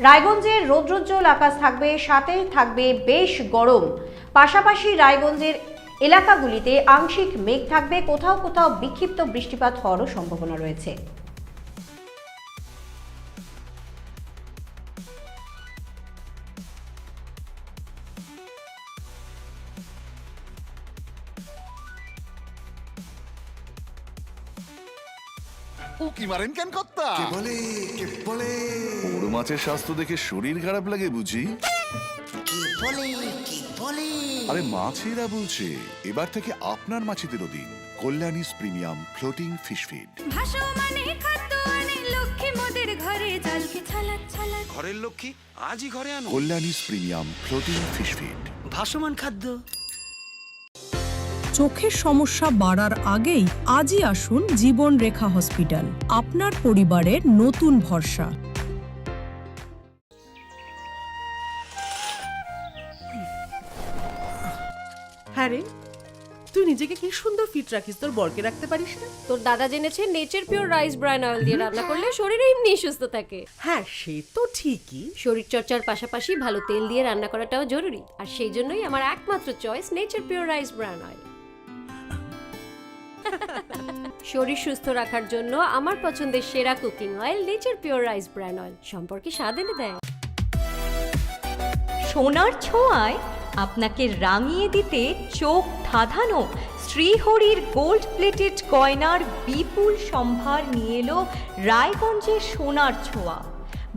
রায়গঞ্জের রৌদ্রোজ্জ্বল আকাশ থাকবে, সাথে থাকবে বেশ গরম। পাশাপাশি রায়গঞ্জের এলাকাগুলিতে আংশিক মেঘ থাকবে, কোথাও কোথাও বিক্ষিপ্ত বৃষ্টিপাত হওয়ারও সম্ভাবনা রয়েছে। উকি মারেন কেন কর্তা? কে বলে বড় মাছের স্বাস্থ্য দেখে শরীর খারাপ লাগে বুঝি? কে বলে আরে মাছেরা বলছে, এবার থেকে আপনার মাছেদেরও দিন কল্যাণীস প্রিমিয়াম ফ্লোটিং ফিশ ফিড। ঘরের লক্ষ্মী আজই ঘরে আনো কল্যাণীস প্রিমিয়াম ফ্লোটিং ফিশ ফিড। ভাসমান খাদ্য। চোখের সমস্যা বাড়ার আগেই আজই আসুন জীবন রেখা হসপিটাল, আপনার পরিবারের নতুন ভরসা। হ্যাঁ রে, তুই নিজেকে কি সুন্দর ফিট রাখিস, তোর বরকে রাখতে পারিস না? তোর দাদা জেনেছে nature pure rice bran oil দিয়ে রান্না করলে শরীর এমনি সুস্থ থাকে। হ্যাঁ, সে তো ঠিকই। শরীর চর্চার পাশাপাশি ভালো তেল দিয়ে রান্না করাটাও জরুরি, আর সেই জন্যই আমার একমাত্র choice nature pure rice bran oil. শরীর সুস্থ রাখার জন্য আমার পছন্দের সেরা cooking oil nature pure rice bran oil, সম্পর্কে স্বাদ এনে দেয়। সোনার ছোঁয়ায় আপনাকে রাঙিয়ে দিতে চোখ ধাঁধানো শ্রীহরির গোল্ড প্লেটেড গয়নার বিপুল সম্ভার নিয়ে এলো রায়গঞ্জের সোনার ছোঁয়া।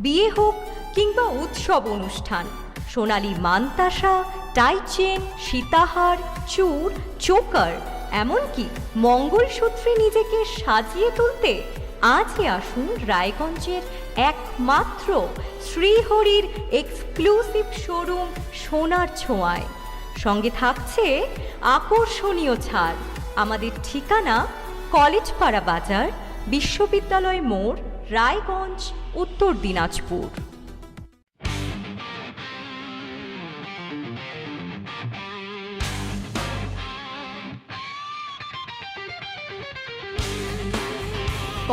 বিয়ে হোক কিংবা উৎসব অনুষ্ঠান, সোনালি মান্তাসা, টাইচেন, সীতাহার, চূড়, চোকার, এমনকি মঙ্গলসূত্রে নিজেকে সাজিয়ে তুলতে আজই আসুন রায়গঞ্জের একমাত্র শ্রীহরির এক্সক্লুসিভ শোরুম সোনার ছোঁয়ায়। সঙ্গে থাকছে আকর্ষণীয় ছাড়। আমাদের ঠিকানা কলেজপাড়া বাজার, বিশ্ববিদ্যালয় মোড়, রায়গঞ্জ, উত্তর দিনাজপুর।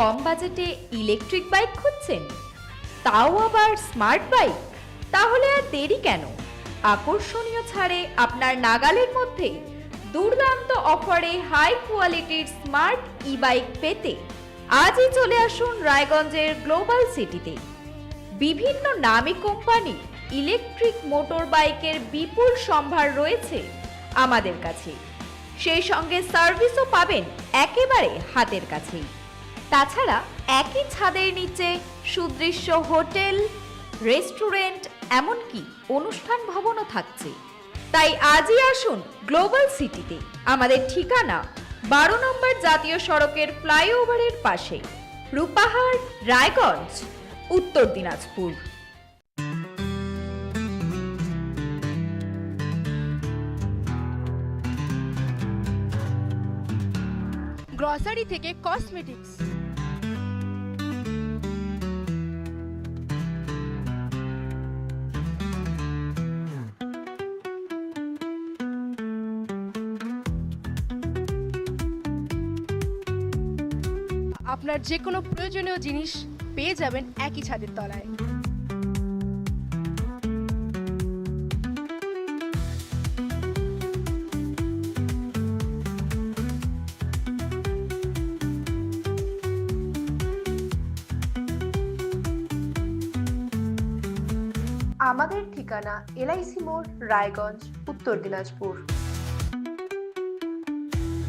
কম বাজেটে ইলেকট্রিক বাইক খুঁজছেন, তাও আবার স্মার্ট বাইক? তাহলে আর দেরি কেন? আকর্ষণীয় ছাড়ে আপনার নাগালের মধ্যে দুর্দান্ত অফারে হাই কোয়ালিটির স্মার্ট ই বাইক পেতে আজই চলে আসুন রায়গঞ্জের গ্লোবাল সিটিতে। বিভিন্ন নামী কোম্পানি ইলেকট্রিক মোটর বাইকের বিপুল সম্ভার রয়েছে আমাদের কাছে, সেই সঙ্গে সার্ভিসও পাবেন একেবারে হাতের কাছেই। তাছাড়া একই ছাদের নিচে সুদৃশ্য হোটেল, রেস্টুরেন্ট, এমনকি অনুষ্ঠান ভবনও থাকছে। তাই আজই আসুন গ্লোবাল সিটিতে। আমাদের ঠিকানা 12 নম্বর জাতীয় সড়কের ফ্লাইওভারের পাশে, রূপাহার, রায়গঞ্জ, উত্তর দিনাজপুর। গ্রসারি থেকে কসমেটিক্স, আপনার যে কোনো প্রয়োজনীয় জিনিস পেয়ে যাবেন একই ছাদের তলায়। আমাদের ঠিকানা এলআইসি মোড়, রায়গঞ্জ, উত্তর দিনাজপুর।